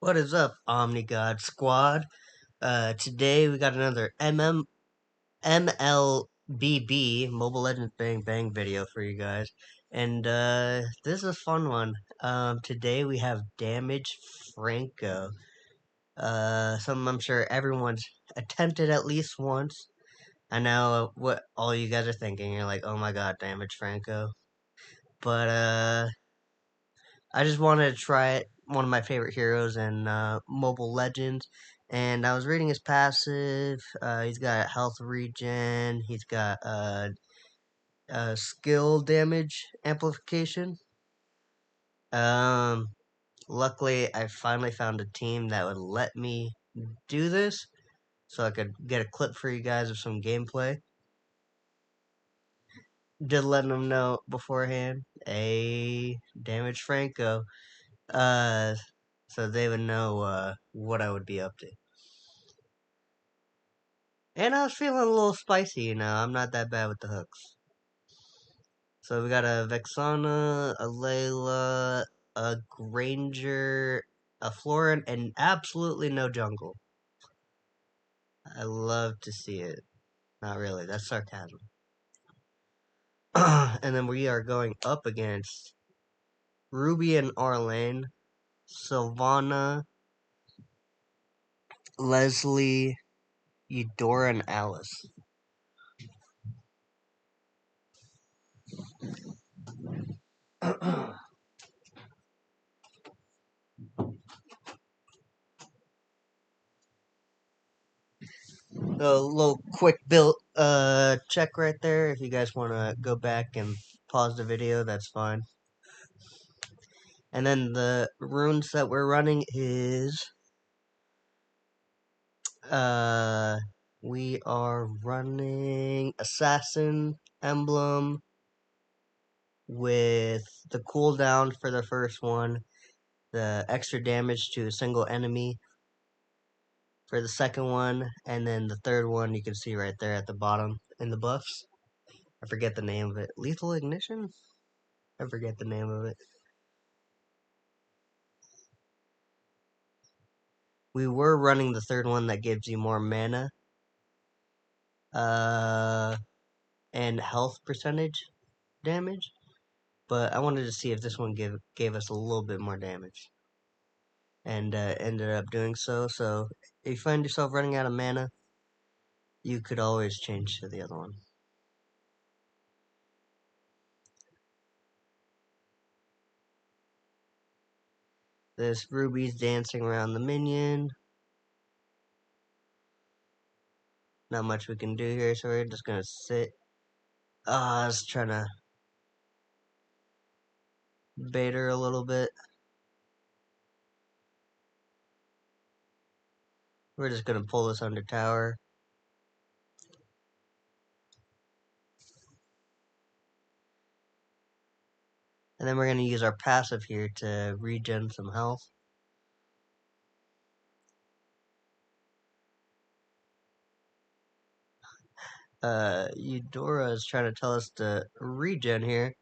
What is up, OmniGod Squad? Today we got another MLBB Mobile Legends Bang Bang video for you guys, and this is a fun one. Today we have dAMAGE Franco. Something I'm sure everyone's attempted at least once. I know what all you guys are thinking. You're like, "Oh my God, dAMAGE Franco!" But I just wanted to try it. One of my favorite heroes in Mobile Legends. And I was reading his passive. He's got health regen. He's got skill damage amplification. Um, Luckily, I finally found a team that would let me do this, so I could get a clip for you guys of some gameplay. Did let them know beforehand. dAMAGE Franco. Uh, so they would know what I would be up to. And I was feeling a little spicy, I'm not that bad with the hooks. So we got a Vexana, a Layla, a Granger, a Florin, and absolutely no jungle. I love to see it. Not really, that's sarcasm. And then we are going up against Ruby and Arlane, Sylvana, Leslie, Eudora, and Alice. A little quick build check right there. If you guys want to go back and pause the video, that's fine. And then the runes that we're running is we are running Assassin Emblem with the cooldown for the first one, the extra damage to a single enemy for the second one, and then the third one you can see right there at the bottom in the buffs. I forget the name of it. Lethal Ignition? I forget the name of it. We were running the third one that gives you more mana. And health percentage damage. But I wanted to see if this one gave us a little bit more damage. And ended up doing so. So if you find yourself running out of mana, you could always change to the other one. This Ruby's dancing around the minion. Not much we can do here, so we're just gonna sit. I was trying to bait her a little bit. We're just gonna pull this under tower. And then we're gonna use our passive here to regen some health. Eudora is trying to tell us to regen here,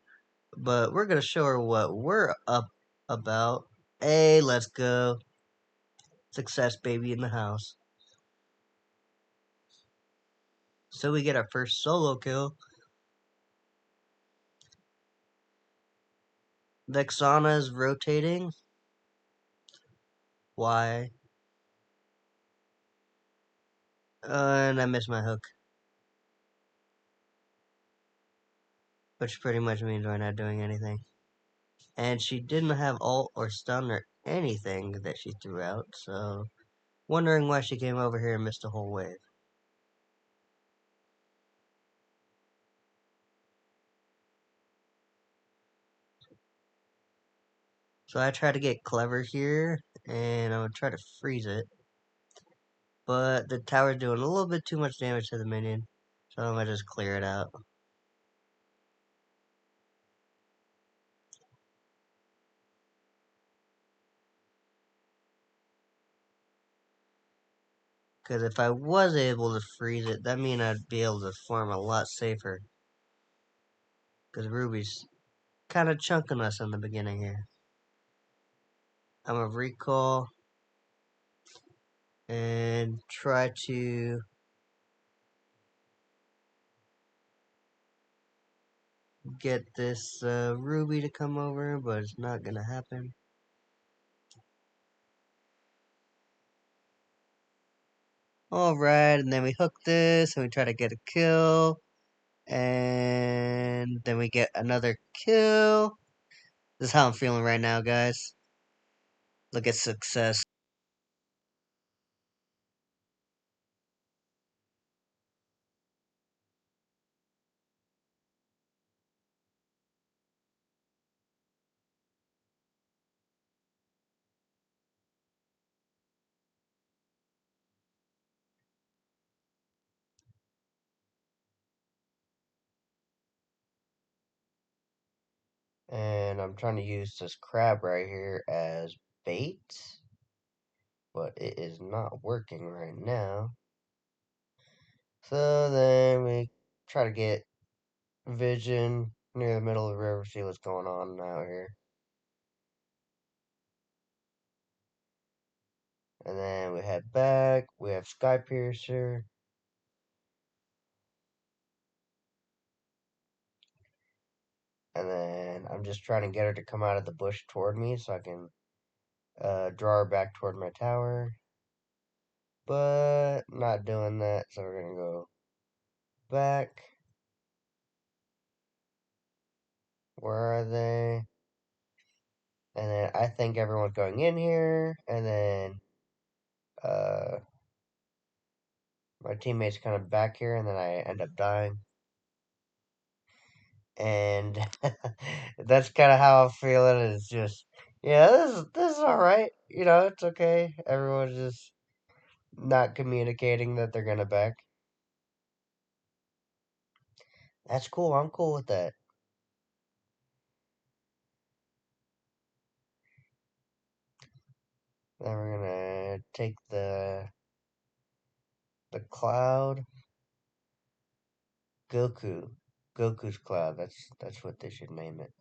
but we're gonna show her what we're up about. Hey, let's go. Success, baby, in the house. So we get our first solo kill. Vexana is rotating. Why? And I missed my hook. Which pretty much means we're not doing anything. And she didn't have ult or stun or anything that she threw out, so wondering why she came over here and missed a whole wave. So I try to get clever here, and I'm gonna try to freeze it. But the tower's doing a little bit too much damage to the minion, so I'm gonna just clear it out. Because if I was able to freeze it, that means I'd be able to farm a lot safer. Because Ruby's kind of chunking us in the beginning here. I'm gonna recall. and try to get this Ruby to come over, but it's not gonna happen. Alright, and then we hook this, and we try to get a kill, and then we get another kill. This is how I'm feeling right now, guys. Look at success. And I'm trying to use this crab right here as bait, but it is not working right now. So then we try to get vision near the middle of the river, see what's going on out here. And then we head back. We have Sky Piercer. And then I'm just trying to get her to come out of the bush toward me so I can draw her back toward my tower. But not doing that, so we're going to go back. Where are they? And then I think everyone's going in here. And then uh, my teammate's kind of back here, and then I end up dying. And that's kind of how I'm feeling. It's just, yeah, this is all right. You know, it's okay. Everyone's just not communicating that they're gonna back. That's cool. I'm cool with that. Then we're gonna take the cloud, Goku's cloud. That's what they should name it.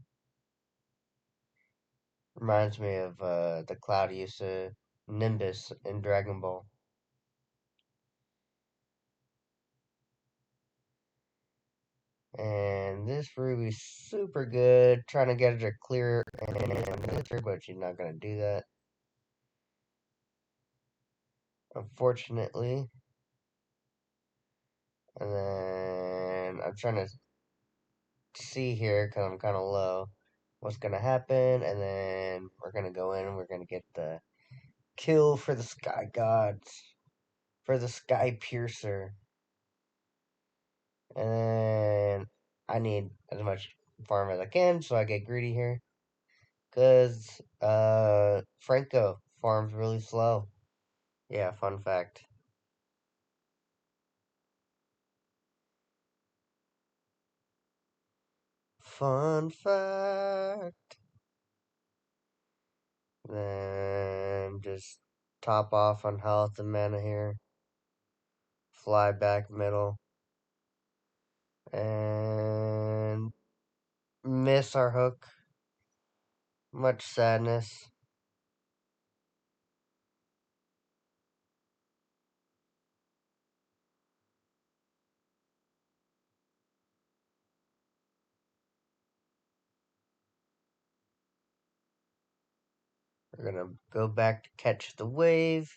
Reminds me of the cloud used to Nimbus in Dragon Ball. And this Ruby's super good. Trying to get her to clear and but she's not gonna do that. Unfortunately. And then I'm trying to see here because I'm kind of low what's gonna happen, and then we're gonna go in and we're gonna get the kill for the Sky Gods, for the Sky Piercer. And then I need as much farm as I can, so I get greedy here. Because Franco farms really slow. Yeah, fun fact. Fun fact. Then just top off on health and mana here. Fly back middle. And miss our hook. Much sadness. We're gonna go back to catch the wave.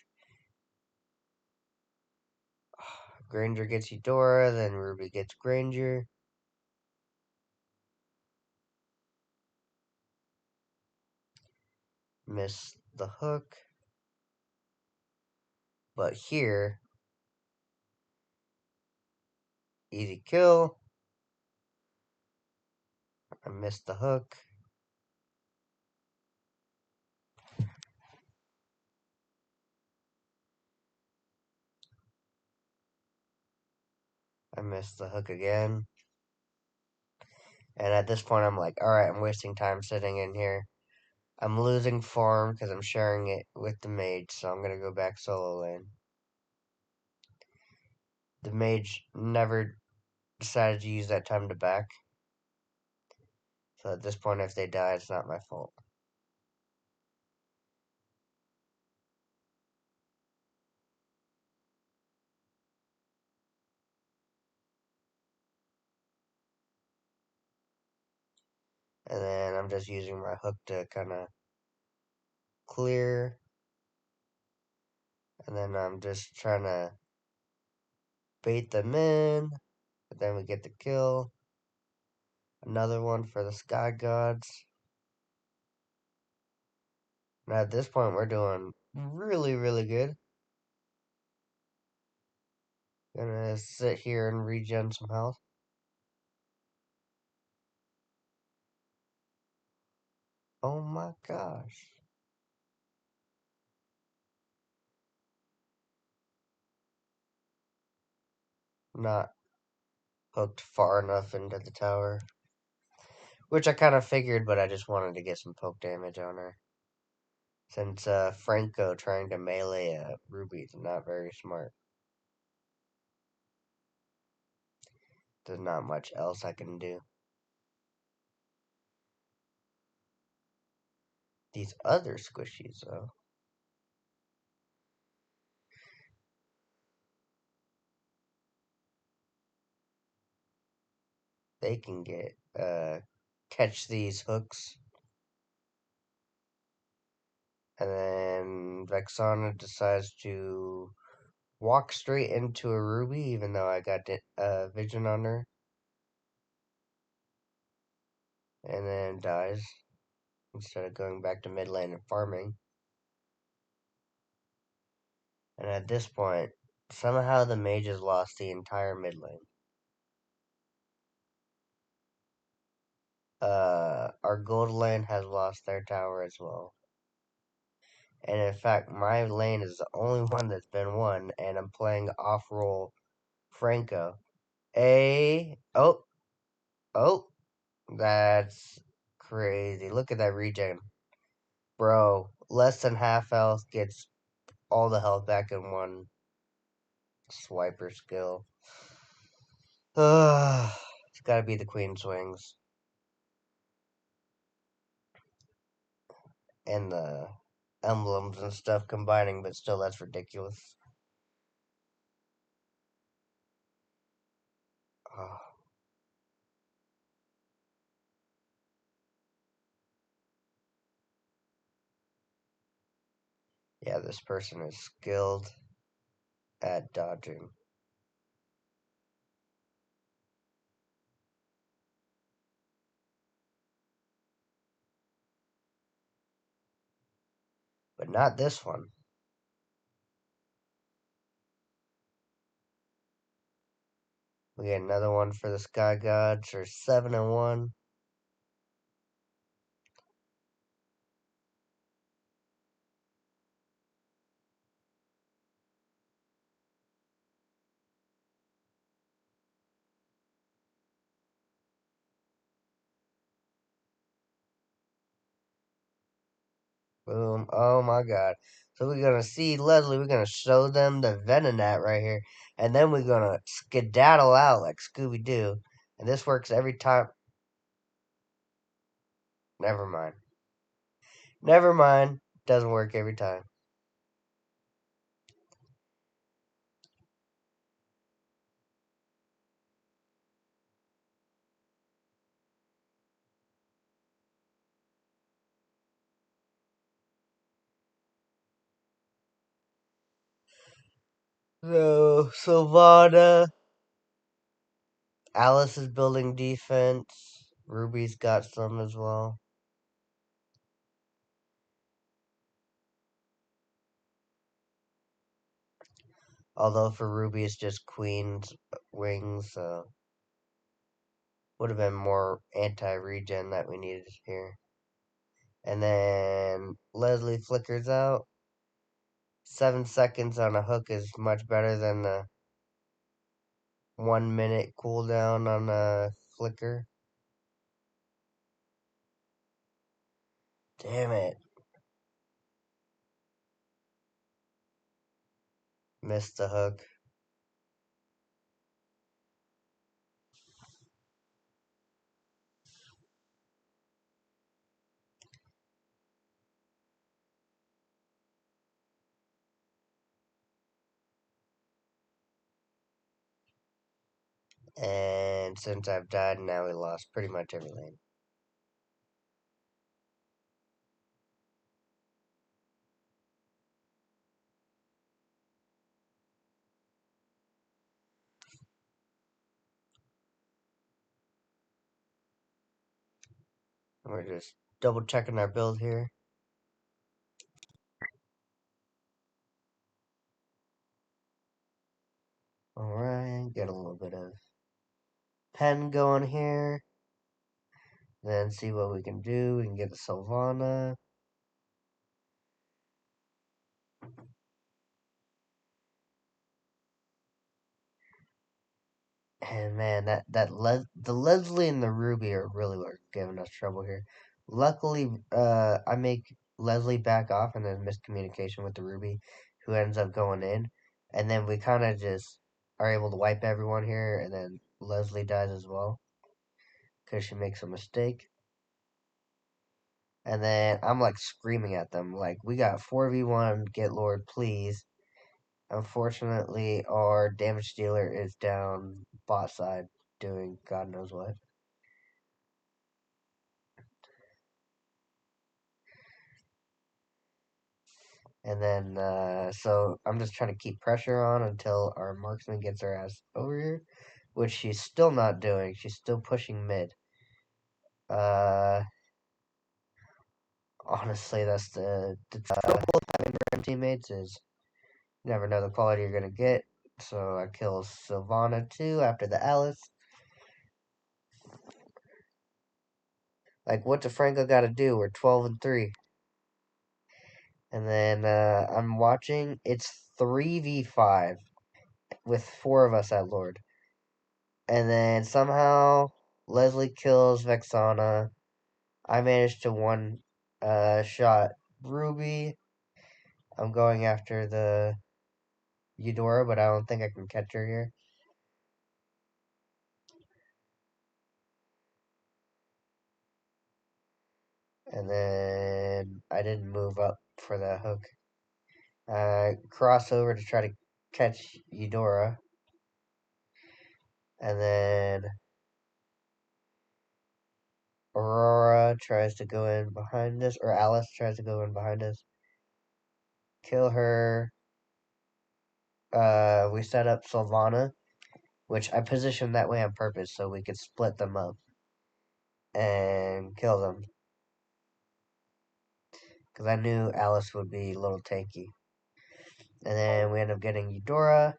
Granger gets Eudora, then Ruby gets Granger. Miss the hook. But here, easy kill. I missed the hook. I missed the hook again. And at this point, I'm like, alright, I'm wasting time sitting in here. I'm losing farm because I'm sharing it with the mage, so I'm gonna go back solo lane. The mage never decided to use that time to back. So at this point, if they die, it's not my fault. And then I'm just using my hook to kind of clear. And then I'm just trying to bait them in. But then we get the kill. Another one for the Sky Gods. Now at this point we're doing really, really good. Gonna sit here and regen some health. Oh my gosh. Not hooked far enough into the tower. Which I kind of figured, but I just wanted to get some poke damage on her. Since Franco trying to melee a Ruby is not very smart. There's not much else I can do. These other squishies, though. They can catch these hooks. And then Vexana decides to walk straight into a Ruby, even though I got vision on her. And then dies, instead of going back to mid lane and farming. And at this point, somehow the mages lost the entire mid lane. Our gold lane has lost their tower as well. And in fact, my lane is the only one that's been won, and I'm playing off-roll Franco. Oh, that's crazy. Look at that regen. Bro, less than half health gets all the health back in one swiper skill. It's gotta be the queen swings. And the emblems and stuff combining, but still, that's ridiculous. Oh, yeah, this person is skilled at dodging. But not this one. We get another one for the Sky Gods for 7-1. Boom. Oh my god. So we're gonna see Leslie, we're gonna show them the Venonat right here. And then we're gonna skedaddle out like Scooby Doo. And this works every time. Never mind. Never mind. Doesn't work every time. So, Sylvana. Alice is building defense. Ruby's got some as well. Although for Ruby it's just Queen's wings, so would have been more anti-regen that we needed here. And then Leslie flickers out. 7 seconds on a hook is much better than the 1 minute cooldown on a flicker. Damn it. Missed the hook. And since I've died, now we lost pretty much every lane. We're just double checking our build here. Alright, get a little bit of pen going here. Then see what we can do. We can get the Sylvana. And man, the Leslie and the Ruby are really what are giving us trouble here. Luckily, I make Leslie back off and then miscommunication with the Ruby, who ends up going in, and then we kind of just are able to wipe everyone here, and then Leslie dies as well because she makes a mistake. And then I'm like screaming at them, like, we got 4v1, get Lord, please. Unfortunately, our damage dealer is down bot side doing God knows what. And then, so I'm just trying to keep pressure on until our marksman gets her ass over here, which she's still not doing. She's still pushing mid. Uh, honestly, that's the trouble with having random teammates is you never know the quality you're gonna get. So I kill Sylvana too after the Alice. Like, what's a Franco got to do? We're 12-3. And then I'm watching. It's 3v5 with 4 of us at Lord. And then somehow Leslie kills Vexana. I managed to one shot Ruby. I'm going after the Eudora, but I don't think I can catch her here. And then I didn't move up for the hook. Cross over to try to catch Eudora. And then Aurora tries to go in behind us, or Alice tries to go in behind us. Kill her. We set up Sylvana, which I positioned that way on purpose so we could split them up and kill them. Because I knew Alice would be a little tanky. And then we end up getting Eudora.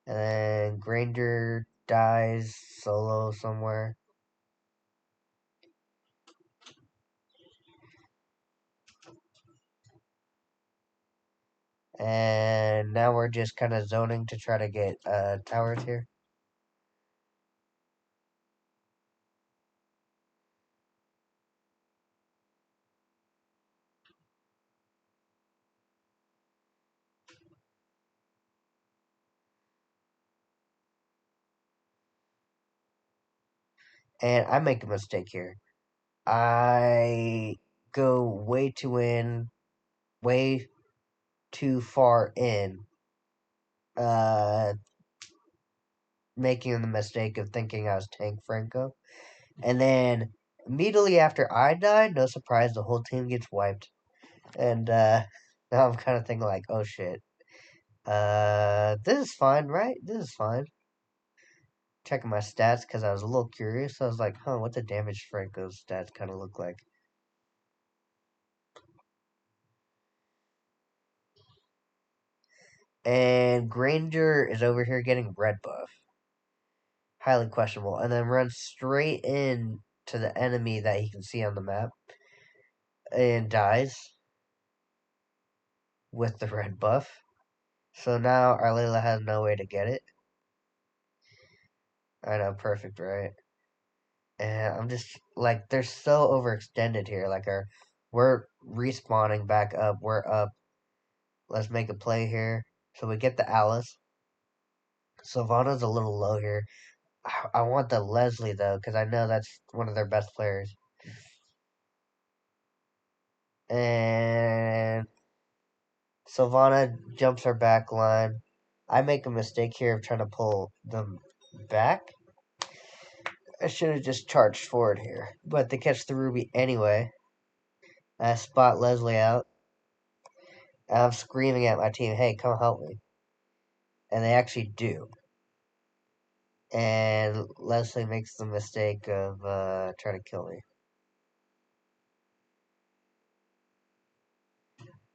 And then Granger dies solo somewhere. And now we're just kind of zoning to try to get towers here. And I make a mistake here. I go way too far in, making the mistake of thinking I was Tank Franco. And then immediately after I died, no surprise, the whole team gets wiped. And now I'm kind of thinking like, oh shit. This is fine, right? This is fine. Checking my stats because I was a little curious. I was like, huh, what the damage Franco's stats kind of look like? And Granger is over here getting red buff. Highly questionable. And then runs straight in to the enemy that he can see on the map. And dies with the red buff. So now our Layla has no way to get it. I know, perfect, right? And I'm just like, they're so overextended here. Like, we're respawning back up. We're up. Let's make a play here. So we get the Alice. Sylvana's a little low here. I want the Leslie though, because I know that's one of their best players. And Sylvana jumps her back line. I make a mistake here of trying to pull them back. I should have just charged forward here. But they catch the Ruby anyway. I spot Leslie out. And I'm screaming at my team, hey, come help me. And they actually do. And Leslie makes the mistake of trying to kill me.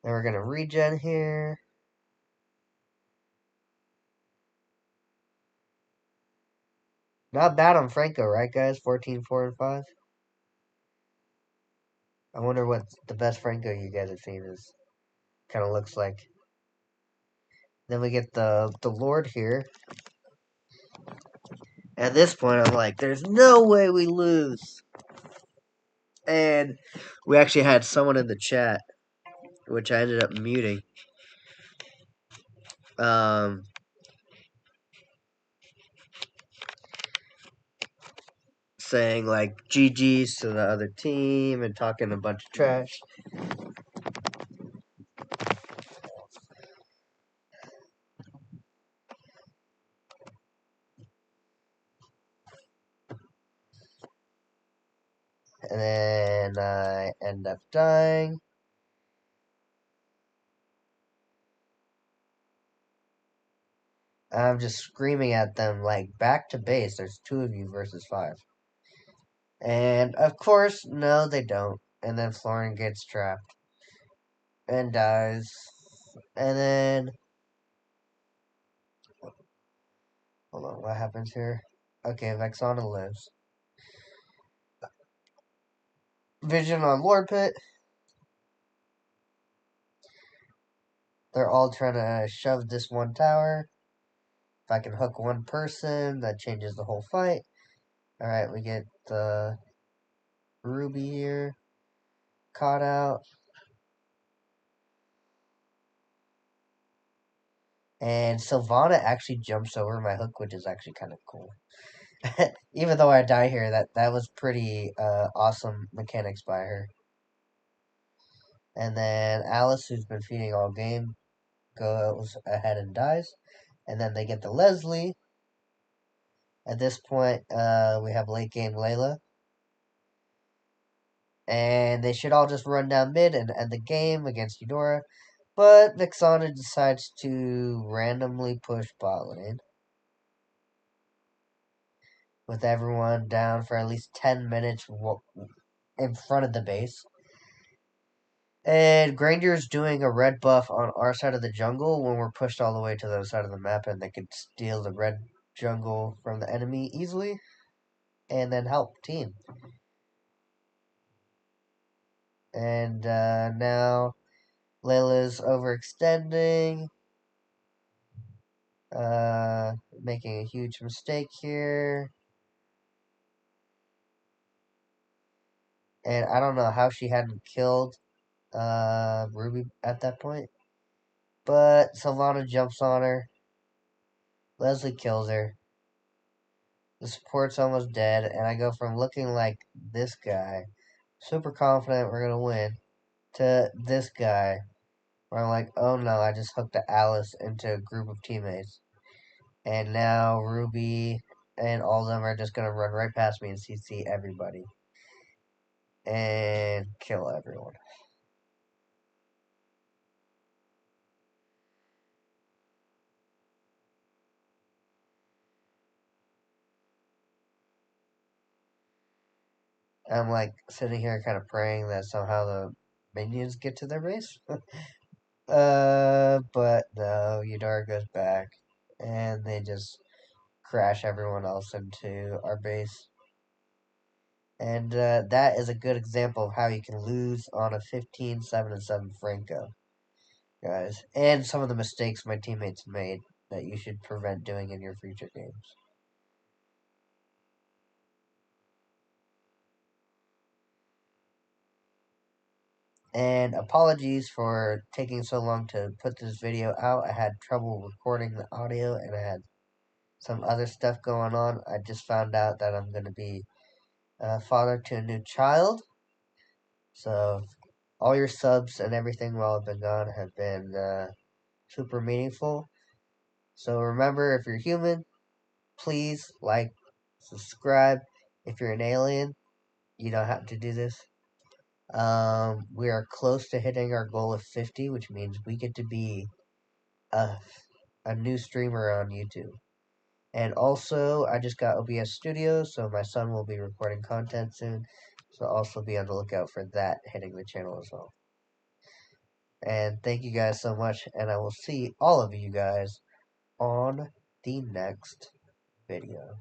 Then we're gonna regen here. Not bad on Franco, right, guys? 14, 4, and 5. I wonder what the best Franco you guys have seen is. Kind of looks like. Then we get the Lord here. At this point, I'm like, there's no way we lose. And we actually had someone in the chat, which I ended up muting, um, saying like GG's to the other team and talking a bunch of trash. And then I end up dying. I'm just screaming at them like, back to base. There's 2 of you versus 5. And of course, no, they don't. And then Florian gets trapped and dies. And then, hold on, what happens here? Okay, Vexana lives. Vision on Lord Pit. They're all trying to shove this one tower. If I can hook one person, that changes the whole fight. Alright, we get the Ruby here. Caught out. And Sylvana actually jumps over my hook, which is actually kind of cool. Even though I die here, that was pretty awesome mechanics by her. And then Alice, who's been feeding all game, goes ahead and dies. And then they get the Leslie. At this point, we have late game Layla. And they should all just run down mid and end the game against Eudora. But Vexana decides to randomly push bot lane. With everyone down for at least 10 minutes in front of the base. And Granger's doing a red buff on our side of the jungle when we're pushed all the way to the other side of the map, and they could steal the red jungle from the enemy easily and then help team. And now Layla's overextending, making a huge mistake here. And I don't know how she hadn't killed Ruby at that point. But Sylvana jumps on her. Leslie kills her. The support's almost dead, and I go from looking like this guy, super confident we're gonna win, to this guy, where I'm like, oh no, I just hooked Alice into a group of teammates. And now Ruby and all of them are just gonna run right past me and CC everybody. And kill everyone. I'm like sitting here kind of praying that somehow the minions get to their base. But no, Eudora goes back. And they just crash everyone else into our base. And that is a good example of how you can lose on a 15, 7, and 7 Franco, guys. And some of the mistakes my teammates made that you should prevent doing in your future games. And apologies for taking so long to put this video out. I had trouble recording the audio and I had some other stuff going on. I just found out that I'm going to be a father to a new child. So all your subs and everything while I've been gone have been super meaningful. So remember, if you're human, please like, subscribe. If you're an alien, you don't have to do this. We are close to hitting our goal of 50, which means we get to be a new streamer on YouTube. And also, I just got OBS Studio, so my son will be recording content soon. So also be on the lookout for that hitting the channel as well. And thank you guys so much, and I will see all of you guys on the next video.